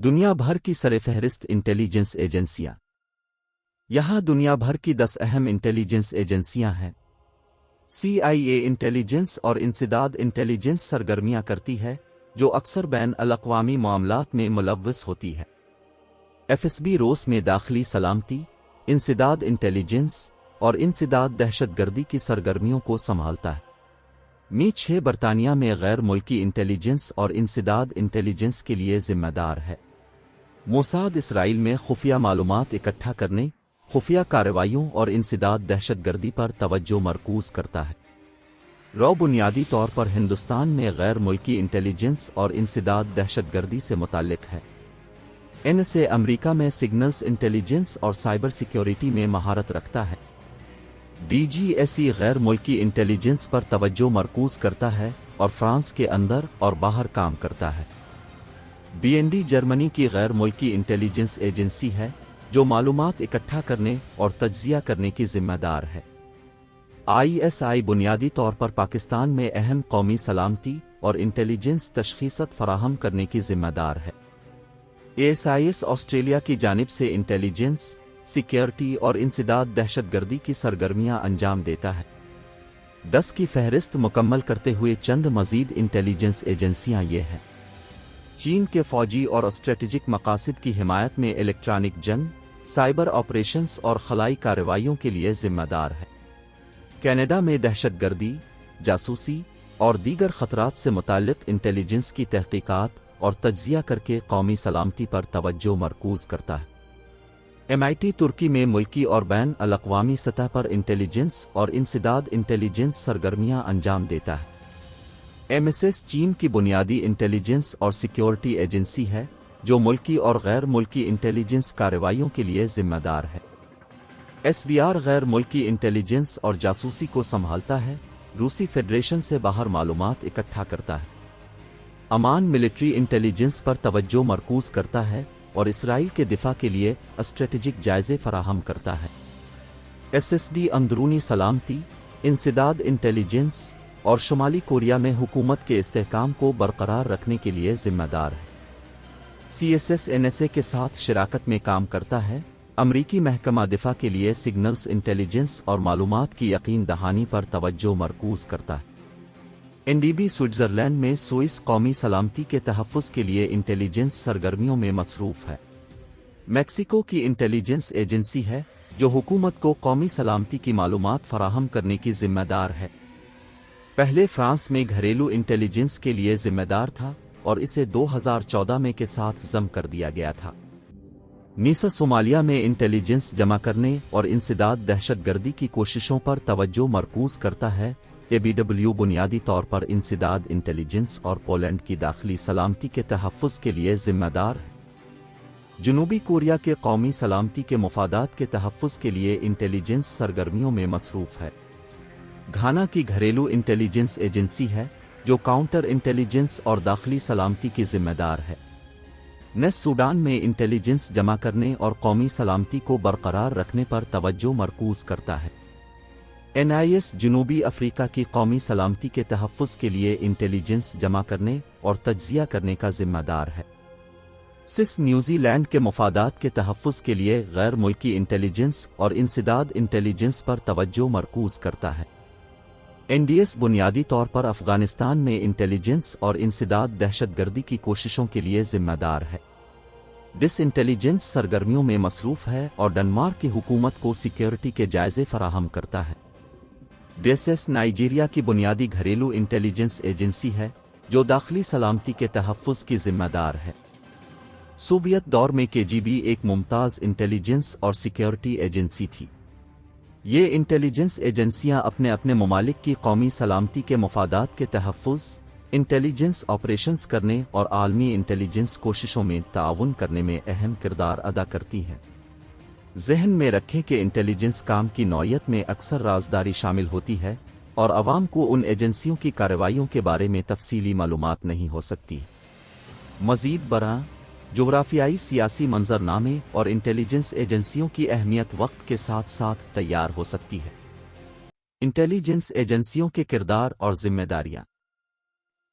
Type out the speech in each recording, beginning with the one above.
دنیا بھر کی سرفہرست انٹیلیجنس ایجنسیاں۔ یہاں دنیا بھر کی 10 اہم انٹیلیجنس ایجنسیاں ہیں۔ CIA انٹیلیجنس اور انسداد انٹیلیجنس سرگرمیاں کرتی ہے جو اکثر بین الاقوامی معاملات میں ملوث ہوتی ہے۔ FSB روس میں داخلی سلامتی، انسداد انٹیلیجنس اور انسداد دہشت گردی کی سرگرمیوں کو سنبھالتا ہے۔ می 6 برطانیہ میں غیر ملکی انٹیلیجنس اور انسداد انٹیلیجنس کے لیے ذمہ دار ہے۔ موساد اسرائیل میں خفیہ معلومات اکٹھا کرنے، خفیہ کارروائیوں اور انسداد دہشت گردی پر توجہ مرکوز کرتا ہے۔ رو بنیادی طور پر ہندوستان میں غیر ملکی انٹیلیجنس اور انسداد دہشت گردی سے متعلق ہے۔ NSA امریکہ میں سگنلز انٹیلیجنس اور سائبر سیکیورٹی میں مہارت رکھتا ہے۔ DGSE غیر ملکی انٹیلیجنس پر توجہ مرکوز کرتا ہے اور فرانس کے اندر اور باہر کام کرتا ہے۔ BND جرمنی کی غیر ملکی انٹیلیجنس ایجنسی ہے جو معلومات اکٹھا کرنے اور تجزیہ کرنے کی ذمہ دار ہے۔ ISI بنیادی طور پر پاکستان میں اہم قومی سلامتی اور انٹیلیجنس تشخیصات فراہم کرنے کی ذمہ دار ہے۔ ASIS آسٹریلیا کی جانب سے انٹیلیجنس، سیکیورٹی اور انسداد دہشت گردی کی سرگرمیاں انجام دیتا ہے۔ 10 کی فہرست مکمل کرتے ہوئے چند مزید انٹیلیجنس ایجنسیاں یہ ہیں۔ چین کے فوجی اور اسٹریٹجک مقاصد کی حمایت میں الیکٹرانک جنگ، سائبر آپریشنز اور خلائی کارروائیوں کے لیے ذمہ دار ہے۔ کینیڈا میں دہشت گردی، جاسوسی اور دیگر خطرات سے متعلق انٹیلیجنس کی تحقیقات اور تجزیہ کر کے قومی سلامتی پر توجہ مرکوز کرتا ہے۔ MIT ترکی میں ملکی اور بین الاقوامی سطح پر انٹیلیجنس اور انسداد انٹیلیجنس سرگرمیاں انجام دیتا ہے۔ MSS چین کی بنیادی انٹیلیجنس اور سیکیورٹی ایجنسی ہے جو ملکی اور غیر ملکی انٹیلیجنس کارروائیوں کے لیے ذمہ دار ہے۔ SVR غیر ملکی انٹیلیجنس اور جاسوسی کو سنبھالتا ہے، روسی فیڈریشن سے باہر معلومات اکٹھا کرتا ہے۔ امان ملٹری انٹیلیجنس پر توجہ مرکوز کرتا ہے اور اسرائیل کے دفاع کے لیے اسٹریٹجک جائزے فراہم کرتا ہے۔ SSD اندرونی سلامتی، انسداد انٹیلیجنس اور شمالی کوریا میں حکومت کے استحکام کو برقرار رکھنے کے لیے ذمہ دار ہے۔ CSS NSA کے ساتھ شراکت میں کام کرتا ہے، امریکی محکمہ دفاع کے لیے سگنلز انٹیلیجنس اور معلومات کی یقین دہانی پر توجہ مرکوز کرتا ہے۔ NDB سوئٹزرلینڈ میں سوئس قومی سلامتی کے تحفظ کے لیے انٹیلیجنس سرگرمیوں میں مصروف ہے۔ میکسیکو کی انٹیلیجنس ایجنسی ہے جو حکومت کو قومی سلامتی کی معلومات فراہم کرنے کی ذمہ دار ہے۔ پہلے فرانس میں گھریلو انٹیلیجنس کے لیے ذمہ دار تھا اور اسے 2014 میں کے ساتھ ضم کر دیا گیا تھا۔ نیسا صومالیہ میں انٹیلیجنس جمع کرنے اور انسداد دہشت گردی کی کوششوں پر توجہ مرکوز کرتا ہے۔ ABW بنیادی طور پر انسداد انٹیلیجنس اور پولینڈ کی داخلی سلامتی کے تحفظ کے لیے ذمہ دار ہے۔ جنوبی کوریا کے قومی سلامتی کے مفادات کے تحفظ کے لیے انٹیلیجنس سرگرمیوں میں مصروف ہے۔ گھانا کی گھریلو انٹیلیجنس ایجنسی ہے جو کاؤنٹر انٹیلیجنس اور داخلی سلامتی کی ذمہ دار ہے۔ نیس سوڈان میں انٹیلیجنس جمع کرنے اور قومی سلامتی کو برقرار رکھنے پر توجہ مرکوز کرتا ہے۔ NIS جنوبی افریقہ کی قومی سلامتی کے تحفظ کے لیے انٹیلیجنس جمع کرنے اور تجزیہ کرنے کا ذمہ دار ہے۔ SIS نیوزی لینڈ کے مفادات کے تحفظ کے لیے غیر ملکی انٹیلیجنس اور انسداد انٹیلیجنس پر توجہ مرکوز کرتا ہے۔ NDS بنیادی طور پر افغانستان میں انٹیلیجنس اور انسداد دہشت گردی کی کوششوں کے لیے ذمہ دار ہے۔ ڈس انٹیلیجنس سرگرمیوں میں مصروف ہے اور ڈنمارک کی حکومت کو سیکیورٹی کے جائزے فراہم کرتا ہے۔ DSS نائجیریا کی بنیادی گھریلو انٹیلیجنس ایجنسی ہے جو داخلی سلامتی کے تحفظ کی ذمہ دار ہے۔ سوویت دور میں KGB ایک ممتاز انٹیلیجنس اور سیکیورٹی ایجنسی تھی۔ یہ انٹیلیجنس ایجنسیاں اپنے ممالک کی قومی سلامتی کے مفادات کے تحفظ، انٹیلیجنس آپریشنز کرنے اور عالمی انٹیلیجنس کوششوں میں تعاون کرنے میں اہم کردار ادا کرتی ہیں۔ ذہن میں رکھیں کہ انٹیلیجنس کام کی نوعیت میں اکثر رازداری شامل ہوتی ہے اور عوام کو ان ایجنسیوں کی کارروائیوں کے بارے میں تفصیلی معلومات نہیں ہو سکتی۔ مزید برآں، جغرافیائی سیاسی منظرنامے اور انٹیلیجنس ایجنسیوں کی اہمیت وقت کے ساتھ ساتھ تیار ہو سکتی ہے۔ انٹیلیجنس ایجنسیوں کے کردار اور ذمہ داریاں۔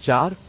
4,